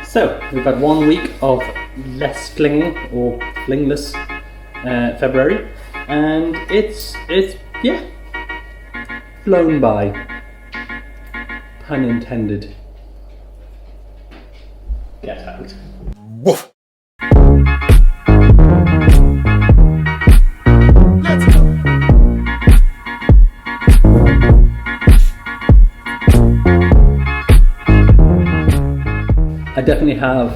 So we've had 1 week of less flinging or fling-less February, and it's yeah, flown by. Pun intended. Get out. Woof. I definitely have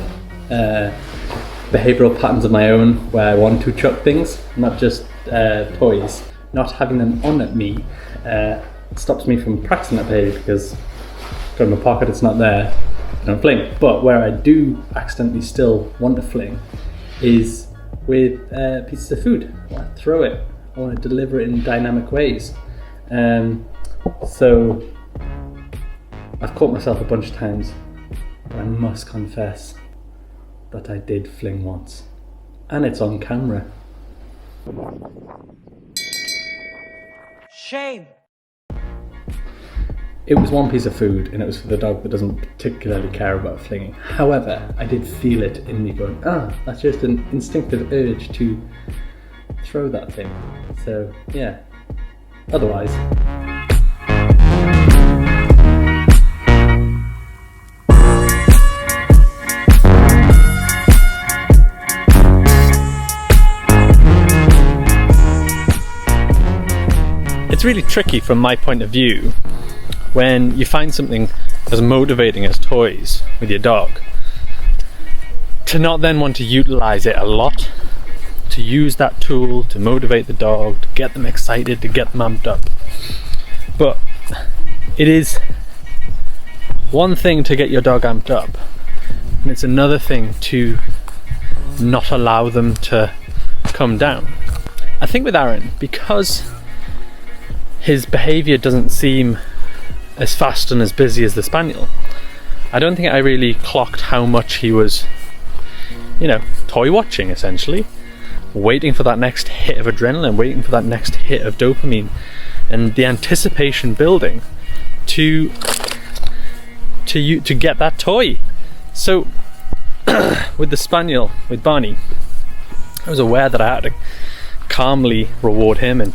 behavioural patterns of my own where I want to chuck things, not just toys. Not having them on at me stops me from practicing that behaviour because from my pocket it's not there, I don't fling. But where I do accidentally still want to fling is with pieces of food. I want to throw it, I want to deliver it in dynamic ways. So I've caught myself a bunch of times. I must confess that I did fling once, and it's on camera. Shame! It was one piece of food, and it was for the dog that doesn't particularly care about flinging. However, I did feel it in me going, that's just an instinctive urge to throw that thing. So yeah, otherwise. It's really tricky from my point of view when you find something as motivating as toys with your dog to not then want to utilize it a lot, to use that tool to motivate the dog, to get them excited, to get them amped up. But it is one thing to get your dog amped up, and it's another thing to not allow them to come down. I think with Aaron, because his behaviour doesn't seem as fast and as busy as the Spaniel, I don't think I really clocked how much he was, toy watching essentially, waiting for that next hit of adrenaline, waiting for that next hit of dopamine, and the anticipation building to get that toy. So with the Spaniel, with Barney, I was aware that I had to calmly reward him and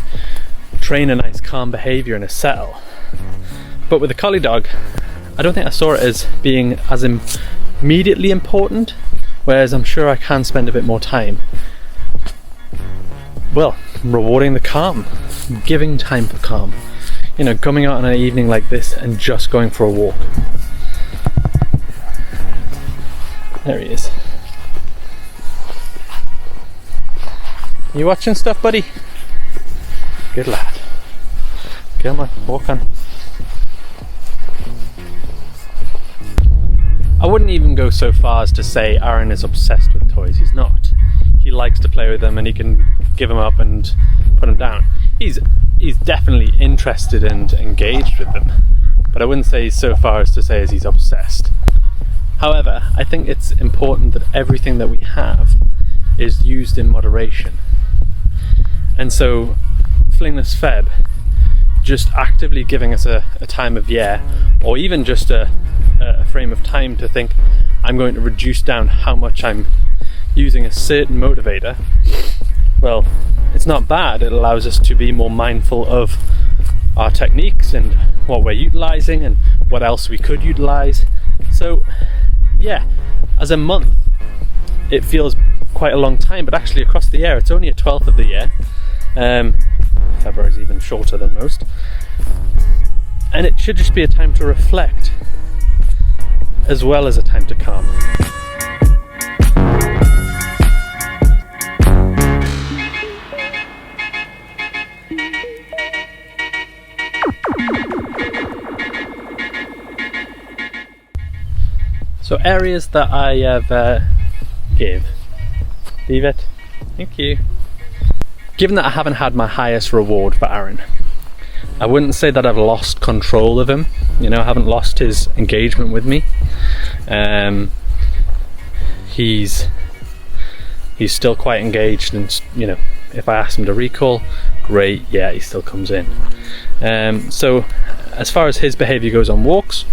train a nice calm behaviour in a settle. But with the collie dog, I don't think I saw it as being as immediately important, whereas I'm sure I can spend a bit more time, rewarding the calm, giving time for calm. Coming out on an evening like this and just going for a walk. There he is. You watching stuff, buddy? Good lad. Come on, walk on. I wouldn't even go so far as to say Aaron is obsessed with toys. He's not. He likes to play with them and he can give them up and put them down. He's definitely interested and engaged with them, but I wouldn't say so far as to say as he's obsessed. However, I think it's important that everything that we have is used in moderation. And so Fling-less Feb, just actively giving us a time of year, or even just a frame of time to think, I'm going to reduce down how much I'm using a certain motivator, well, it's not bad. It allows us to be more mindful of our techniques and what we're utilizing and what else we could utilize. So yeah, as a month it feels quite a long time, but actually across the year it's only a 12th of the year. February's even shorter than most, and it should just be a time to reflect as well as a time to calm. So areas that I have leave it, thank you. Given that I haven't had my highest reward for Aaron, I wouldn't say that I've lost control of him. I haven't lost his engagement with me. He's still quite engaged, and if I ask him to recall, great, yeah, he still comes in. So as far as his behaviour goes on walks,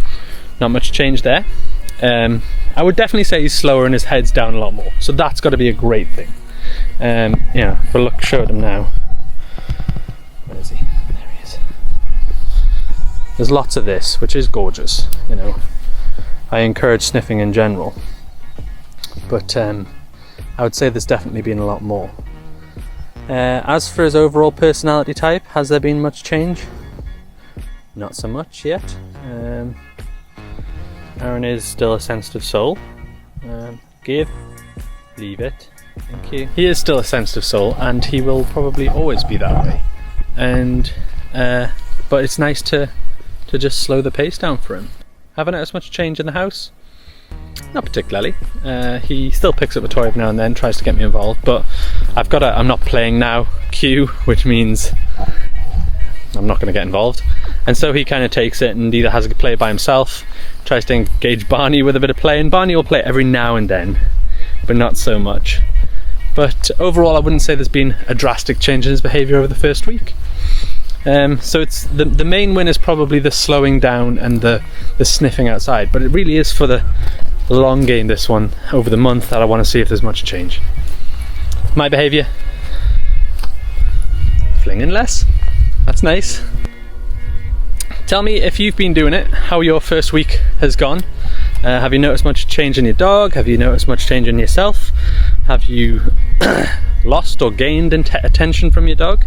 not much change there. I would definitely say he's slower and his head's down a lot more, so that's got to be a great thing. Yeah, if we show him now. Where is he? There he is. There's lots of this, which is gorgeous. You know, I encourage sniffing in general, but I would say there's definitely been a lot more. As for his overall personality type, has there been much change? Not so much yet. Aaron is still a sensitive soul. Give, leave it. Thank you. He is still a sensitive soul, and he will probably always be that way. And but it's nice to just slow the pace down for him. Haven't noticed much change in the house. Not particularly. He still picks up a toy every now and then, tries to get me involved, but I've got I'm not playing now cue, which means I'm not going to get involved. And so he kind of takes it and either has a play by himself, tries to engage Barney with a bit of play, and Barney will play every now and then, but not so much. But overall, I wouldn't say there's been a drastic change in his behaviour over the first week. So it's the main win is probably the slowing down and the sniffing outside, but it really is for the long game, this one, over the month, that I want to see if there's much change. My behaviour? Flinging less. That's nice. Tell me if you've been doing it, how your first week has gone. Have you noticed much change in your dog? Have you noticed much change in yourself? Have you lost or gained attention from your dog?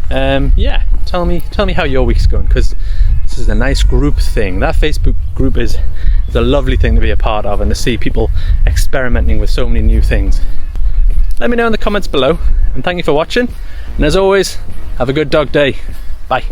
Yeah, tell me how your week's going, because this is a nice group thing. That Facebook group is a lovely thing to be a part of, and to see people experimenting with so many new things. Let me know in the comments below, and thank you for watching, and as always, have a good dog day. Bye.